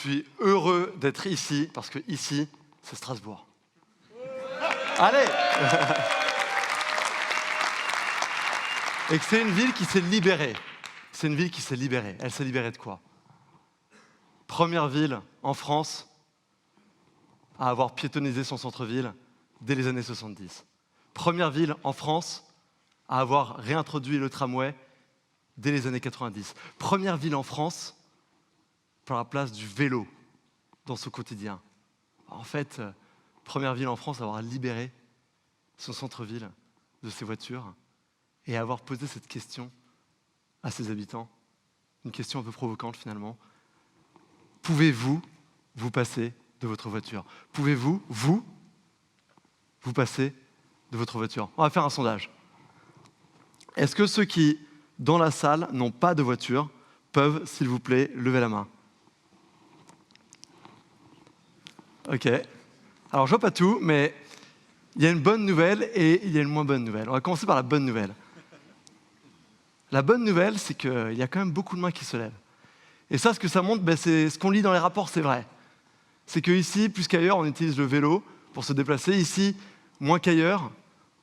suis heureux d'être ici, parce que ici, c'est Strasbourg. Allez. Et que c'est une ville qui s'est libérée. C'est une ville qui s'est libérée. Elle s'est libérée de quoi? Première ville en France à avoir piétonnisé son centre-ville dès les années 70. Première ville en France à avoir réintroduit le tramway dès les années 90. Première ville en France pour la place du vélo dans son quotidien. En fait, première ville en France à avoir libéré son centre-ville de ses voitures et à avoir posé cette question à ses habitants. Une question un peu provocante finalement. Pouvez-vous vous passer de votre voiture? Pouvez-vous, vous passer de votre voiture? On va faire un sondage. Est-ce que ceux qui, dans la salle, n'ont pas de voiture, peuvent, s'il vous plaît, lever la main? Ok. Alors, je vois pas tout, mais il y a une bonne nouvelle et il y a une moins bonne nouvelle. On va commencer par la bonne nouvelle. La bonne nouvelle, c'est qu'il y a quand même beaucoup de mains qui se lèvent. Et ça, ce que ça montre, c'est ce qu'on lit dans les rapports, c'est vrai. C'est qu'ici, plus qu'ailleurs, on utilise le vélo pour se déplacer. Ici, moins qu'ailleurs,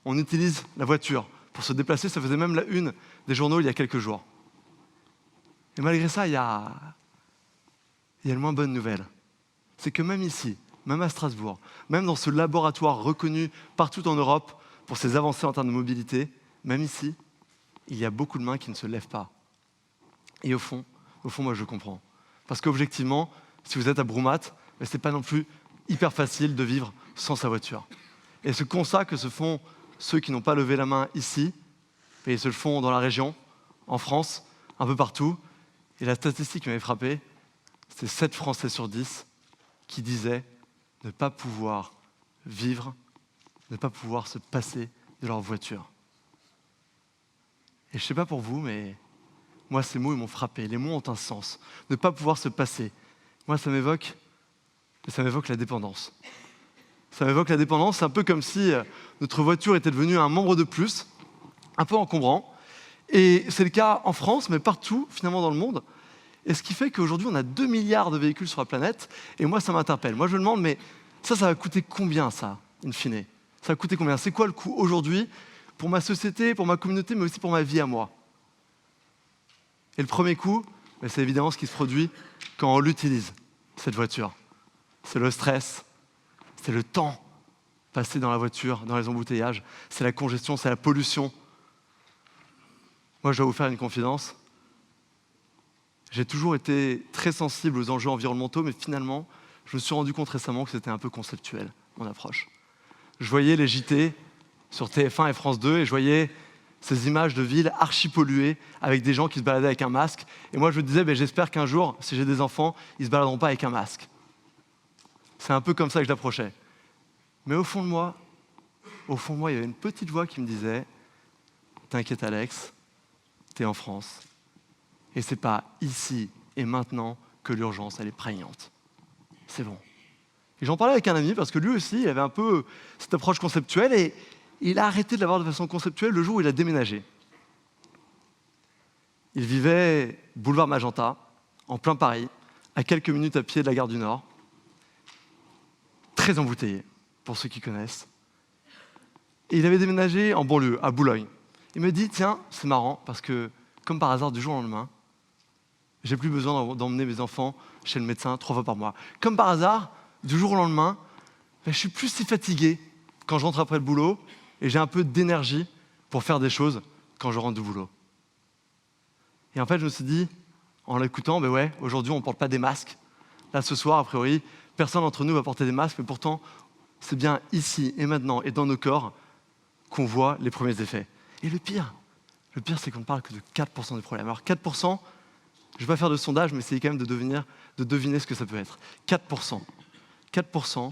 on utilise la voiture pour se déplacer. Ça faisait même la une des journaux il y a quelques jours. Et malgré ça, il y a une moins bonne nouvelle. C'est que même ici, même à Strasbourg, même dans ce laboratoire reconnu partout en Europe pour ses avancées en termes de mobilité, même ici, il y a beaucoup de mains qui ne se lèvent pas. Et au fond, moi, je comprends. Parce qu'objectivement, si vous êtes à Broumat, ce n'est pas non plus hyper facile de vivre sans sa voiture. Et ce constat que se font ceux qui n'ont pas levé la main ici, et ils se le font dans la région, en France, un peu partout, et la statistique qui m'avait frappé, c'est 7 Français sur 10 qui disaient ne pas pouvoir vivre, ne pas pouvoir se passer de leur voiture. Et je ne sais pas pour vous, mais moi, ces mots, ils m'ont frappé. Les mots ont un sens. Ne pas pouvoir se passer. Moi, ça m'évoque la dépendance. Ça m'évoque la dépendance. C'est un peu comme si notre voiture était devenue un membre de plus, un peu encombrant. Et c'est le cas en France, mais partout, finalement, dans le monde. Et ce qui fait qu'aujourd'hui, on a 2 milliards de véhicules sur la planète. Et moi, ça m'interpelle. Moi, je me demande, mais ça va coûter combien, ça, in fine? Ça va coûter combien? C'est quoi le coût aujourd'hui pour ma société, pour ma communauté, mais aussi pour ma vie à moi? Et le premier coup, c'est évidemment ce qui se produit quand on l'utilise, cette voiture. C'est le stress, c'est le temps passé dans la voiture, dans les embouteillages, c'est la congestion, c'est la pollution. Moi, je dois vous faire une confidence. J'ai toujours été très sensible aux enjeux environnementaux, mais finalement, je me suis rendu compte récemment que c'était un peu conceptuel, mon approche. Je voyais les JT sur TF1 et France 2, et je voyais ces images de villes archi-polluées, avec des gens qui se baladaient avec un masque. Et moi, je me disais, j'espère qu'un jour, si j'ai des enfants, ils ne se baladeront pas avec un masque. C'est un peu comme ça que je l'approchais. Mais au fond de moi, il y avait une petite voix qui me disait, t'inquiète Alex, t'es en France. Et c'est pas ici et maintenant que l'urgence, elle est prégnante. C'est bon. Et j'en parlais avec un ami, parce que lui aussi, il avait un peu cette approche conceptuelle, et il a arrêté de l'avoir de façon conceptuelle le jour où il a déménagé. Il vivait boulevard Magenta, en plein Paris, à quelques minutes à pied de la gare du Nord. Très embouteillé, pour ceux qui connaissent. Et il avait déménagé en banlieue, à Boulogne. Il me dit, tiens, c'est marrant, parce que, comme par hasard, du jour au lendemain, j'ai plus besoin d'emmener mes enfants chez le médecin 3 fois par mois. Comme par hasard, du jour au lendemain, je suis plus si fatigué quand je rentre après le boulot, et j'ai un peu d'énergie pour faire des choses quand je rentre du boulot. Et en fait, je me suis dit, en l'écoutant, aujourd'hui, on ne porte pas des masques. Là, ce soir, a priori, personne d'entre nous va porter des masques, mais pourtant, c'est bien ici et maintenant et dans nos corps qu'on voit les premiers effets. Et le pire, c'est qu'on ne parle que de 4% des problèmes. Alors 4%, je ne vais pas faire de sondage, mais essayez quand même de deviner ce que ça peut être. 4%. 4%,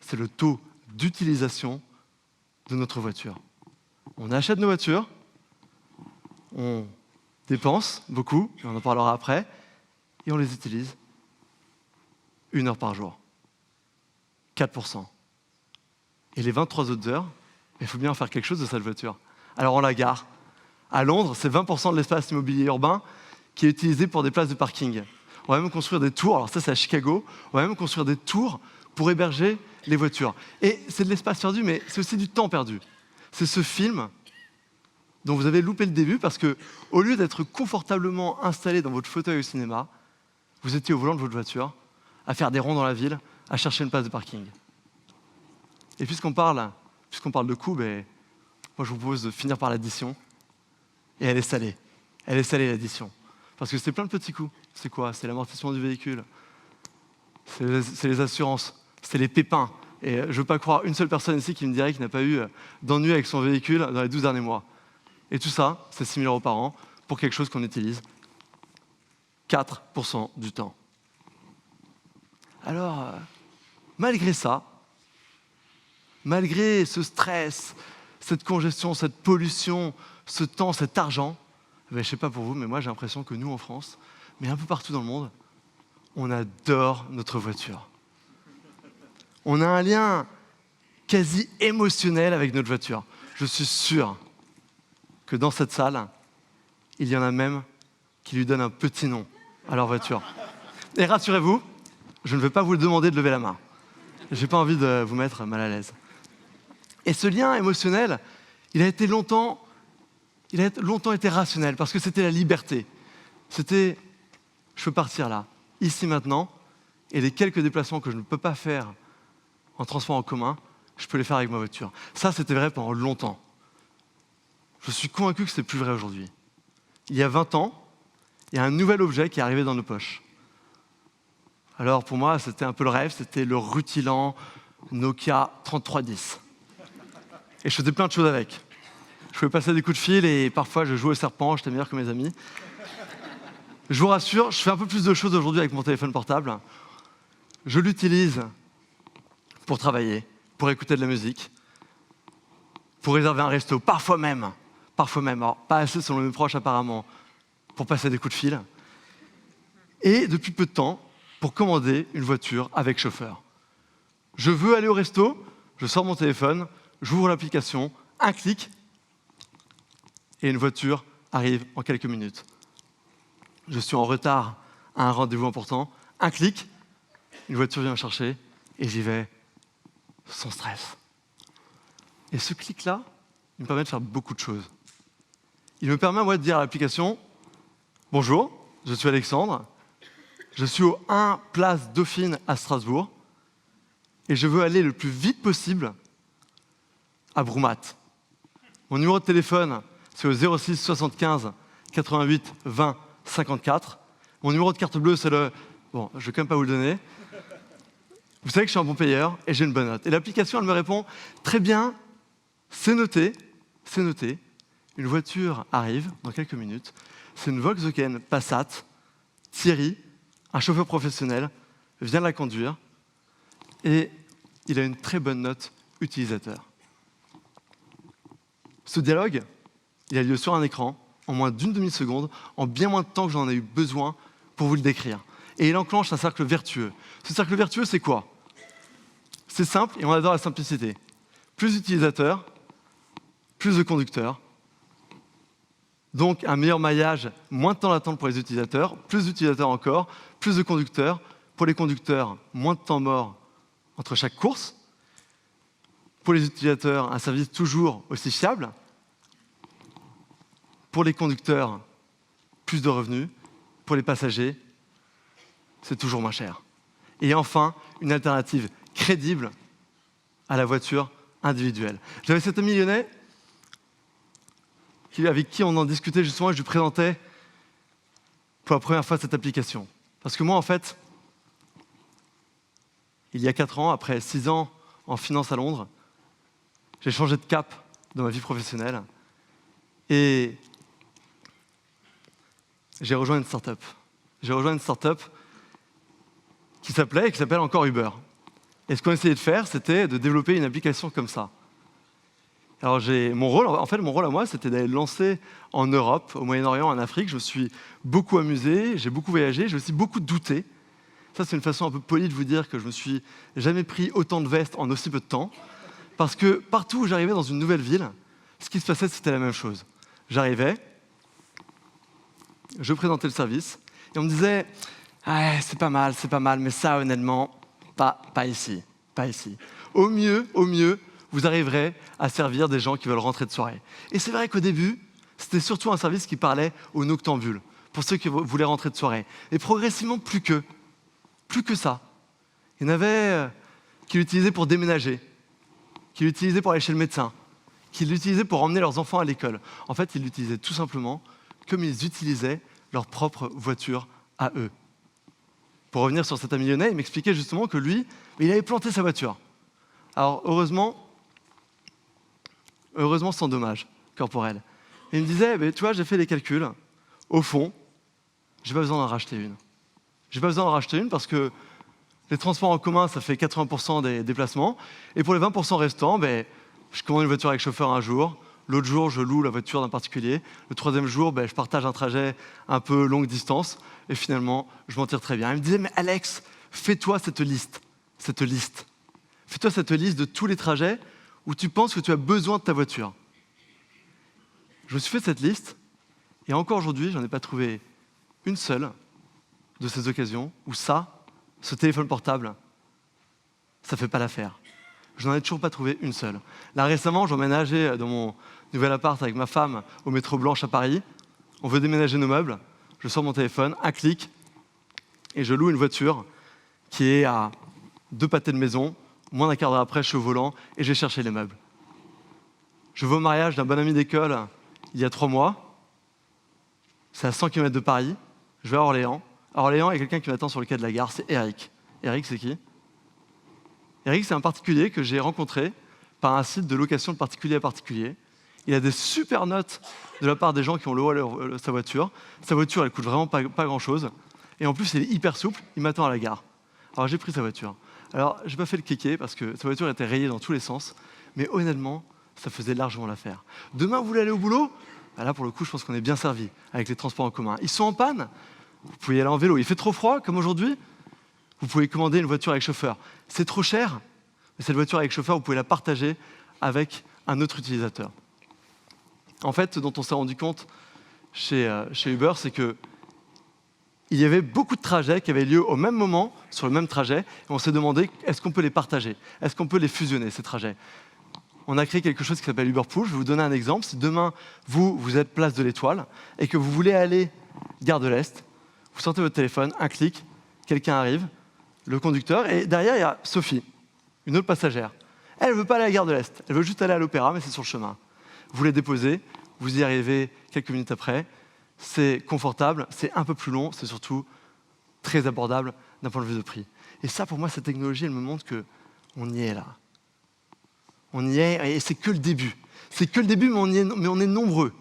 c'est le taux d'utilisation de notre voiture. On achète nos voitures, on dépense beaucoup, et on en parlera après, et on les utilise 1 heure par jour. 4%. Et les 23 autres heures, il faut bien en faire quelque chose de cette voiture. Alors on la gare. À Londres, c'est 20% de l'espace immobilier urbain qui est utilisé pour des places de parking. On va même construire des tours, alors ça c'est à Chicago, on va même construire des tours pour héberger les voitures. Et c'est de l'espace perdu, mais c'est aussi du temps perdu. C'est ce film dont vous avez loupé le début parce que, au lieu d'être confortablement installé dans votre fauteuil au cinéma, vous étiez au volant de votre voiture, à faire des ronds dans la ville, à chercher une place de parking. Et puisqu'on parle de coût, moi je vous propose de finir par l'addition. Et elle est salée. Elle est salée l'addition. Parce que c'est plein de petits coûts. C'est quoi? C'est l'amortissement du véhicule. C'est les assurances. C'est les pépins. Et je ne veux pas croire une seule personne ici qui me dirait qu'il n'a pas eu d'ennui avec son véhicule dans les 12 derniers mois. Et tout ça, c'est 6 000 € par an pour quelque chose qu'on utilise 4% du temps. Alors, malgré ça, malgré ce stress, cette congestion, cette pollution, ce temps, cet argent, je ne sais pas pour vous, mais moi j'ai l'impression que nous en France, mais un peu partout dans le monde, on adore notre voiture. On a un lien quasi émotionnel avec notre voiture. Je suis sûr que dans cette salle, il y en a même qui lui donnent un petit nom à leur voiture. Et rassurez-vous, je ne vais pas vous demander de lever la main. Je n'ai pas envie de vous mettre mal à l'aise. Et ce lien émotionnel, il a longtemps été rationnel, parce que c'était la liberté. C'était, je peux partir là, ici maintenant, et les quelques déplacements que je ne peux pas faire en transport en commun, je peux les faire avec ma voiture. Ça, c'était vrai pendant longtemps. Je suis convaincu que c'est plus vrai aujourd'hui. Il y a 20 ans, il y a un nouvel objet qui est arrivé dans nos poches. Alors pour moi, c'était un peu le rêve, c'était le rutilant Nokia 3310. Et je faisais plein de choses avec. Je pouvais passer des coups de fil et parfois je jouais au serpent, j'étais meilleur que mes amis. Je vous rassure, je fais un peu plus de choses aujourd'hui avec mon téléphone portable. Je l'utilise pour travailler, pour écouter de la musique, pour réserver un resto, parfois même, alors pas assez selon mes proches apparemment, pour passer des coups de fil. Et depuis peu de temps, pour commander une voiture avec chauffeur. Je veux aller au resto, je sors mon téléphone, j'ouvre l'application, un clic, et une voiture arrive en quelques minutes. Je suis en retard à un rendez-vous important, un clic, une voiture vient me chercher, et j'y vais sans stress. Et ce clic-là, il me permet de faire beaucoup de choses. Il me permet, moi, de dire à l'application « Bonjour, je suis Alexandre, je suis au 1 place Dauphine à Strasbourg, et je veux aller le plus vite possible à Broumat. Mon numéro de téléphone, c'est au 06 75 88 20 54. Mon numéro de carte bleue, c'est le... Bon, je ne vais quand même pas vous le donner. Vous savez que je suis un bon payeur et j'ai une bonne note. Et l'application, elle me répond « Très bien, c'est noté, c'est noté. Une voiture arrive dans quelques minutes. C'est une Volkswagen Passat, Thierry, un chauffeur professionnel, vient la conduire et il a une très bonne note utilisateur. » Ce dialogue, il a lieu sur un écran, en moins d'une demi-seconde, en bien moins de temps que j'en ai eu besoin pour vous le décrire. Et il enclenche un cercle vertueux. Ce cercle vertueux, c'est quoi? C'est simple et on adore la simplicité. Plus d'utilisateurs, plus de conducteurs. Donc un meilleur maillage, moins de temps d'attente pour les utilisateurs, plus d'utilisateurs encore, plus de conducteurs. Pour les conducteurs, moins de temps mort entre chaque course. Pour les utilisateurs, un service toujours aussi fiable. Pour les conducteurs, plus de revenus. Pour les passagers, c'est toujours moins cher. Et enfin, une alternative crédible à la voiture individuelle. J'avais cet ami lyonnais avec qui on en discutait justement et je lui présentais pour la première fois cette application. Parce que moi, en fait, il y a 4 ans, après 6 ans en finance à Londres, j'ai changé de cap dans ma vie professionnelle et j'ai rejoint une start-up. J'ai rejoint une start-up qui s'appelle encore Uber. Et ce qu'on essayait de faire, c'était de développer une application comme ça. Alors mon rôle à moi, c'était d'aller lancer en Europe, au Moyen-Orient, en Afrique. Je me suis beaucoup amusé, j'ai beaucoup voyagé, j'ai aussi beaucoup douté. Ça, c'est une façon un peu polie de vous dire que je me suis jamais pris autant de vestes en aussi peu de temps. Parce que partout où j'arrivais dans une nouvelle ville, ce qui se passait, c'était la même chose. J'arrivais, je présentais le service, et on me disait Ah, c'est pas mal, mais ça, honnêtement, pas ici, pas ici. Au mieux, vous arriverez à servir des gens qui veulent rentrer de soirée. Et c'est vrai qu'au début, c'était surtout un service qui parlait aux noctambules, pour ceux qui voulaient rentrer de soirée. Et progressivement, plus que ça. Il y en avait qui l'utilisaient pour déménager, qui l'utilisaient pour aller chez le médecin, qui l'utilisaient pour emmener leurs enfants à l'école. En fait, ils l'utilisaient tout simplement comme ils utilisaient leur propre voiture à eux. Pour revenir sur cet ami lyonnais, il m'expliquait justement que lui, il avait planté sa voiture. Alors heureusement sans dommage corporel. Et il me disait, tu vois, j'ai fait les calculs. Au fond, j'ai pas besoin d'en racheter une. J'ai pas besoin d'en racheter une parce que les transports en commun, ça fait 80% des déplacements. Et pour les 20% restants, je commande une voiture avec chauffeur un jour. L'autre jour, je loue la voiture d'un particulier. Le troisième jour, je partage un trajet un peu longue distance. Et finalement, je m'en tire très bien. Il me disait, mais Alex, fais-toi cette liste. Fais-toi cette liste de tous les trajets où tu penses que tu as besoin de ta voiture. Je me suis fait cette liste. Et encore aujourd'hui, je n'en ai pas trouvé une seule de ces occasions où ce téléphone portable, ça ne fait pas l'affaire. Je n'en ai toujours pas trouvé une seule. Là, récemment, j'emménageais dans mon nouvel appart avec ma femme au métro Blanche à Paris. On veut déménager nos meubles. Je sors mon téléphone, un clic, et je loue une voiture qui est à 2 pâtés de maison. Moins d'un quart d'heure après, je suis au volant et j'ai cherché les meubles. Je vais au mariage d'un bon ami d'école il y a 3 mois. C'est à 100 km de Paris. Je vais à Orléans. À Orléans, il y a quelqu'un qui m'attend sur le quai de la gare, c'est Eric. Eric, c'est qui? Eric, c'est un particulier que j'ai rencontré par un site de location de particulier à particulier. Il a des super notes de la part des gens qui ont loué sa voiture. Sa voiture, elle coûte vraiment pas grand-chose. Et en plus, il est hyper souple. Il m'attend à la gare. Alors, j'ai pris sa voiture. Alors, j'ai pas fait le kéké parce que sa voiture était rayée dans tous les sens. Mais honnêtement, ça faisait largement l'affaire. Demain, vous voulez aller au boulot? Là, pour le coup, je pense qu'on est bien servi avec les transports en commun. Ils sont en panne? Vous pouvez y aller en vélo. Il fait trop froid, comme aujourd'hui? Vous pouvez commander une voiture avec chauffeur. C'est trop cher, mais cette voiture avec chauffeur, vous pouvez la partager avec un autre utilisateur. En fait, ce dont on s'est rendu compte chez Uber, c'est qu'il y avait beaucoup de trajets qui avaient lieu au même moment, sur le même trajet, et on s'est demandé, est-ce qu'on peut les partager? Est-ce qu'on peut les fusionner, ces trajets? On a créé quelque chose qui s'appelle Uber Pool. Je vais vous donner un exemple. Si demain, vous êtes place de l'Étoile, et que vous voulez aller gare de l'Est, vous sortez votre téléphone, un clic, quelqu'un arrive, le conducteur, et derrière, il y a Sophie, une autre passagère. Elle ne veut pas aller à la gare de l'Est, elle veut juste aller à l'Opéra, mais c'est sur le chemin. Vous les déposez, vous y arrivez quelques minutes après, c'est confortable, c'est un peu plus long, c'est surtout très abordable d'un point de vue de prix. Et ça, pour moi, cette technologie, elle me montre qu'on y est là. On y est, et c'est que le début. C'est que le début, mais on est nombreux.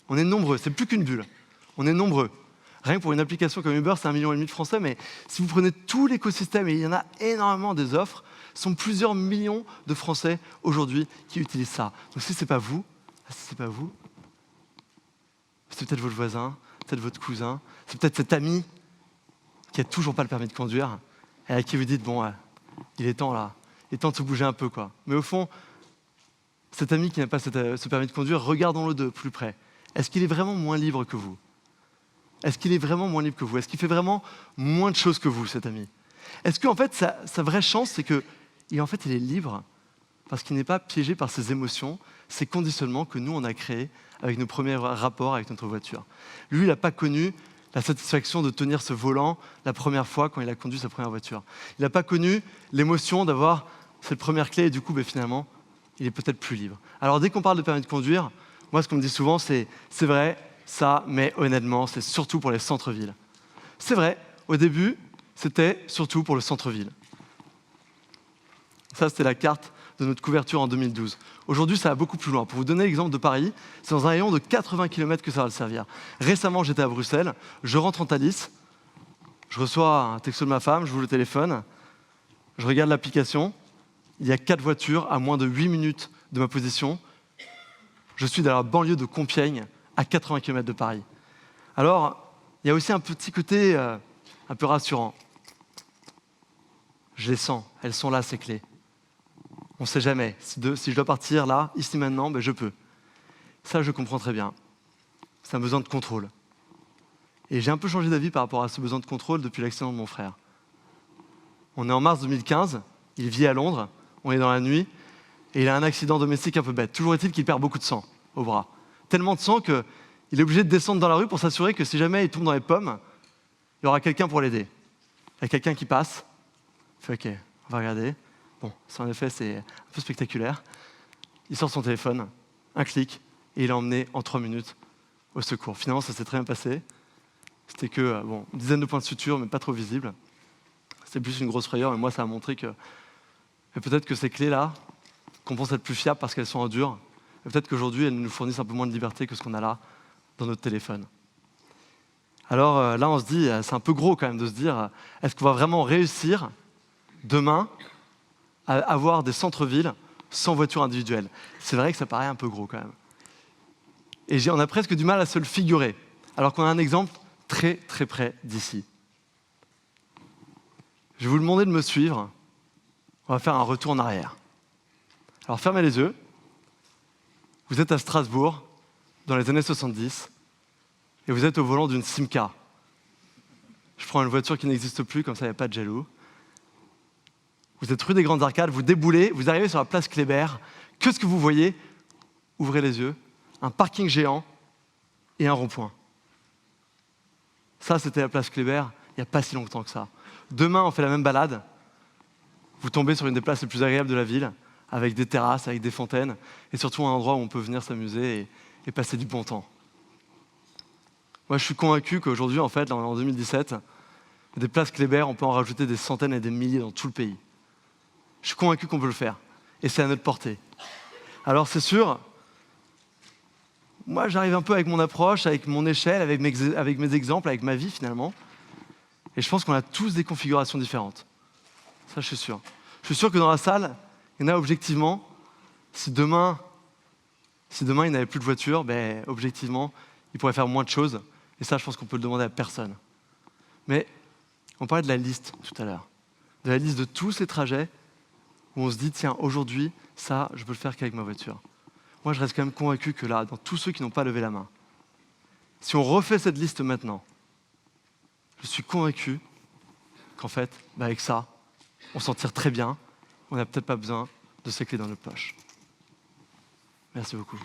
On est nombreux, c'est plus qu'une bulle. On est nombreux. Rien que pour une application comme Uber, c'est 1,5 million de Français, mais si vous prenez tout l'écosystème, et il y en a énormément des offres, ce sont plusieurs millions de Français aujourd'hui qui utilisent ça. Donc si ce n'est pas vous, c'est peut-être votre voisin, peut-être votre cousin, c'est peut-être cet ami qui n'a toujours pas le permis de conduire, et à qui vous dites, il est temps là, il est temps de se bouger un peu, quoi. Mais au fond, cet ami qui n'a pas ce permis de conduire, regardons-le de plus près. Est-ce qu'il est vraiment moins libre que vous? Est-ce qu'il est vraiment moins libre que vous? Est-ce qu'il fait vraiment moins de choses que vous, cet ami? Est-ce qu'en fait, sa vraie chance, c'est qu'il est libre parce qu'il n'est pas piégé par ses émotions, ces conditionnements que nous, on a créés avec nos premiers rapports avec notre voiture. Lui, il n'a pas connu la satisfaction de tenir ce volant la première fois quand il a conduit sa première voiture. Il n'a pas connu l'émotion d'avoir cette première clé et du coup, finalement, il est peut-être plus libre. Alors, dès qu'on parle de permis de conduire, moi, ce qu'on me dit souvent, c'est vrai, ça, mais honnêtement, c'est surtout pour les centres-villes. C'est vrai, au début, c'était surtout pour le centre-ville. Ça, c'était la carte de notre couverture en 2012. Aujourd'hui, ça va beaucoup plus loin. Pour vous donner l'exemple de Paris, c'est dans un rayon de 80 km que ça va le servir. Récemment, j'étais à Bruxelles, je rentre en Thalys, je reçois un texto de ma femme, je ouvre le téléphone, je regarde l'application, il y a 4 voitures à moins de 8 minutes de ma position. Je suis dans la banlieue de Compiègne, à 80 km de Paris. Alors, il y a aussi un petit côté un peu rassurant. Je les sens, elles sont là, ces clés. On ne sait jamais. Si je dois partir là, ici, maintenant, je peux. Ça, je comprends très bien. C'est un besoin de contrôle. Et j'ai un peu changé d'avis par rapport à ce besoin de contrôle depuis l'accident de mon frère. On est en mars 2015, il vit à Londres, on est dans la nuit, et il a un accident domestique un peu bête. Toujours est-il qu'il perd beaucoup de sang au bras. Tellement de sang qu'il est obligé de descendre dans la rue pour s'assurer que si jamais il tombe dans les pommes, il y aura quelqu'un pour l'aider. Il y a quelqu'un qui passe, il fait OK, on va regarder. Bon, en effet, c'est un peu spectaculaire. Il sort son téléphone, un clic, et il est emmené en 3 minutes au secours. Finalement, ça s'est très bien passé. C'était que, une dizaine de points de suture, mais pas trop visibles. C'était plus une grosse frayeur, mais moi, ça a montré que peut-être que ces clés-là, qu'on pense être plus fiables parce qu'elles sont en dur, et peut-être qu'aujourd'hui, elles nous fournissent un peu moins de liberté que ce qu'on a là, dans notre téléphone. Alors là, on se dit, c'est un peu gros quand même de se dire, est-ce qu'on va vraiment réussir, demain, à avoir des centres-villes sans voiture individuelle? C'est vrai que ça paraît un peu gros quand même. Et on a presque du mal à se le figurer, alors qu'on a un exemple très très près d'ici. Je vais vous demander de me suivre. On va faire un retour en arrière. Alors fermez les yeux. Vous êtes à Strasbourg, dans les années 70, et vous êtes au volant d'une Simca. Je prends une voiture qui n'existe plus, comme ça il n'y a pas de jaloux. Vous êtes rue des Grandes Arcades, vous déboulez, vous arrivez sur la place Kléber. Qu'est-ce que vous voyez? Ouvrez les yeux. Un parking géant et un rond-point. Ça, c'était la place Kléber, il n'y a pas si longtemps que ça. Demain, on fait la même balade. Vous tombez sur une des places les plus agréables de la ville, avec des terrasses, avec des fontaines, et surtout un endroit où on peut venir s'amuser et passer du bon temps. Moi, je suis convaincu qu'aujourd'hui, en fait, en 2017, des places Kléber, on peut en rajouter des centaines et des milliers dans tout le pays. Je suis convaincu qu'on peut le faire, et c'est à notre portée. Alors, c'est sûr, moi, j'arrive un peu avec mon approche, avec mon échelle, avec mes exemples, avec ma vie, finalement. Et je pense qu'on a tous des configurations différentes. Ça, je suis sûr. Je suis sûr que dans la salle, il y en a objectivement, si demain il n'avait plus de voiture, objectivement, il pourrait faire moins de choses. Et ça, je pense qu'on peut le demander à personne. Mais on parlait de la liste tout à l'heure. De la liste de tous ces trajets où on se dit, tiens, aujourd'hui, ça, je peux le faire qu'avec ma voiture. Moi, je reste quand même convaincu que là, dans tous ceux qui n'ont pas levé la main, si on refait cette liste maintenant, je suis convaincu qu'en fait, avec ça, on s'en tire très bien. On n'a peut-être pas besoin de ces clés dans notre poche. Merci beaucoup.